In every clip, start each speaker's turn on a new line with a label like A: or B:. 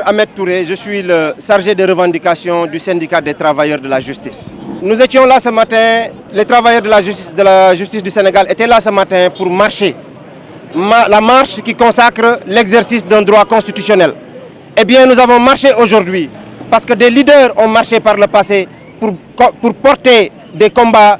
A: Ahmed Touré, je suis le chargé de revendication du syndicat des travailleurs de la justice. Nous étions là ce matin, les travailleurs de la justice du Sénégal étaient là ce matin pour marcher. La marche qui consacre l'exercice d'un droit constitutionnel. Eh bien, nous avons marché aujourd'hui parce que des leaders ont marché par le passé pour porter des combats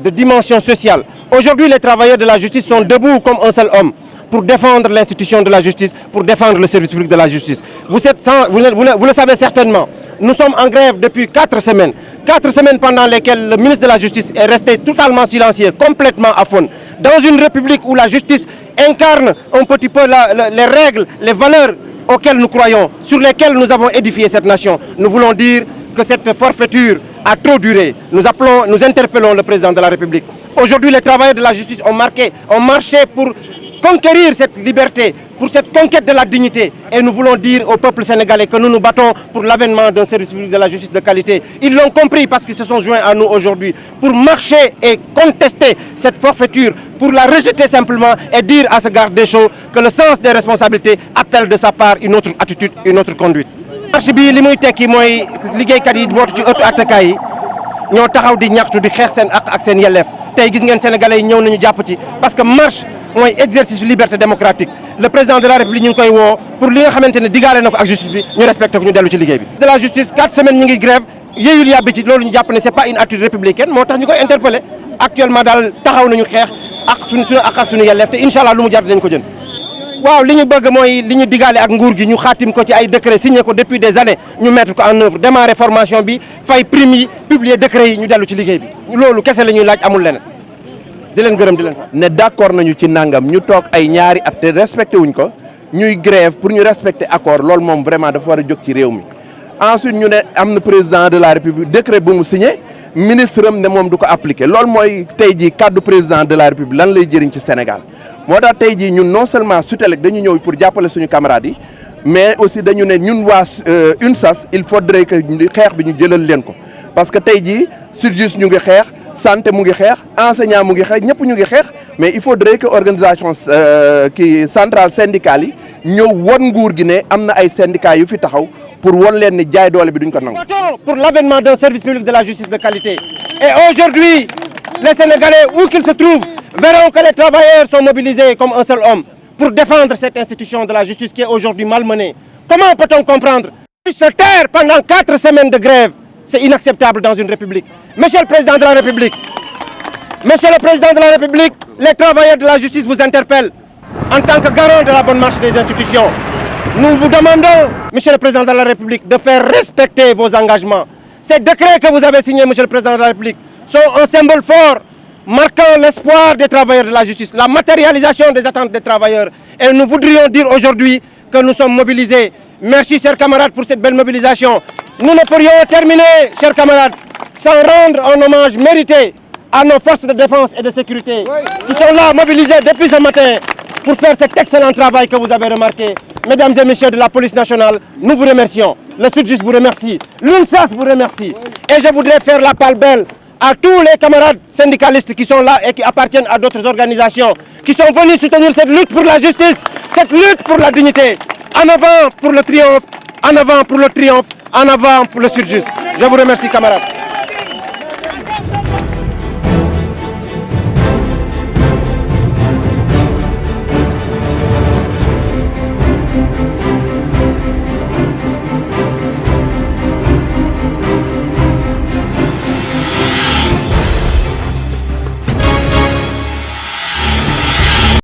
A: de dimension sociale. Aujourd'hui, les travailleurs de la justice sont debout comme un seul homme pour défendre l'institution de la justice, pour défendre le service public de la justice. Vous le savez certainement, nous sommes en grève depuis 4 semaines. 4 semaines pendant lesquelles le ministre de la Justice est resté totalement silencieux, complètement aphone. Dans une république où la justice incarne un petit peu les règles, les valeurs auxquelles nous croyons, sur lesquelles nous avons édifié cette nation, nous voulons dire que cette forfaiture a trop duré. Nous interpellons le président de la République. Aujourd'hui, les travailleurs de la justice ont marché pour conquérir cette liberté, pour cette conquête de la dignité. Et nous voulons dire au peuple sénégalais que nous nous battons pour l'avènement d'un service public de la justice de qualité. Ils l'ont compris parce qu'ils se sont joints à nous aujourd'hui pour marcher et contester cette forfaiture, pour la rejeter simplement et dire à ce garde des Sceaux que le sens des responsabilités appelle de sa part une autre attitude, une autre conduite. Marche bi li muy tekki mooy liggéeykat yi bootu ci ëttu attakaay yi ñoo taxaw di ñaxtu di xeex seen ak seen yelleef tey gis ngeen sénégalais yi ñëw nañu jàpp ci parce que marche mooy exercice liberté démocratique le président de la république ñu ngi koy woo pour li nga xamante ne digaale na ko ak justice bi ñu respecté ko ñu dellu ci liggéey bi. de la justice 4 semaines ñu ngi grève yéeyul yàbbi ci loolu ñu jàpp ne c'est pas une attitude républicaine moo tax ñu koy interpellé actuellement daal taxaw nañu xeex ak suñu ak suñu yelleef te incha allah lu mu jar dañ ko jël. waaw li ñu bëgg mooy li ñu digaale ak nguur gi ñu xaatim ko ci ay décret signé ko depuis des années ñu mettre ko en œuvre démarrer formation bi fay prime yi publier décret yi ñu dellu ci liggéey bi loolu kese la ñuy laaj amul leneen di leen gërëm di leen sax.
B: ne d'accord nañu ci nangam ñu toog ay ñaari at te respecté wuñ ko ñuy grève pour ñu respecter accord loolu moom vraiment dafa war a jóg ci réew mi ensuite ñu ne am na président de la république décret bu mu signé ministre am ne moom du ko appliqué loolu mooy tey jii kàddu président de la république lan lay jëriñ ci Sénégal moo tax tey jii ñun non seulement Sutelec dañu ñëw pour jàppale suñu camarades yi mais aussi dañu ne ñun waa UNSAS il faudrait que xeex bi ñu jëlal leen ko parce que tey jii SYTJUST ñu ngi xeex santé mu ngi xeex enseignant mu ngi xeex ñëpp ñu ngi xeex mais il faudrait que organisation centrale syndicale yi ñëw won nguur gi ne am na ay syndicats yu fi taxaw pour won leen ni jaay doole bi duñ ko nangu.
A: Pour l'avènement d'un service public de la justice de qualité. Et aujourd'hui, les Sénégalais, où qu'ils se trouvent, verront que les travailleurs sont mobilisés comme un seul homme pour défendre cette institution de la justice qui est aujourd'hui malmenée. Comment peut-on comprendre? Se taire pendant 4 semaines de grève, c'est inacceptable dans une république. Monsieur le Président de la République, Monsieur le Président de la République, les travailleurs de la justice vous interpellent en tant que garant de la bonne marche des institutions. Nous vous demandons, Monsieur le Président de la République, de faire respecter vos engagements. Ces décrets que vous avez signés, Monsieur le Président de la République, sont un symbole fort marquant l'espoir des travailleurs de la justice, la matérialisation des attentes des travailleurs. Et nous voudrions dire aujourd'hui que nous sommes mobilisés. Merci, chers camarades, pour cette belle mobilisation. Nous ne pourrions terminer, chers camarades, sans rendre un hommage mérité à nos forces de défense et de sécurité qui sont là, mobilisées depuis ce matin pour faire cet excellent travail que vous avez remarqué. Mesdames et messieurs de la police nationale, nous vous remercions. Le SYTJUST vous remercie. L'UNSAS vous remercie. Et je voudrais faire la part belle à tous les camarades syndicalistes qui sont là et qui appartiennent à d'autres organisations, qui sont venus soutenir cette lutte pour la justice, cette lutte pour la dignité. En avant pour le triomphe, en avant pour le triomphe, en avant pour le SYTJUST. Je vous remercie, camarades.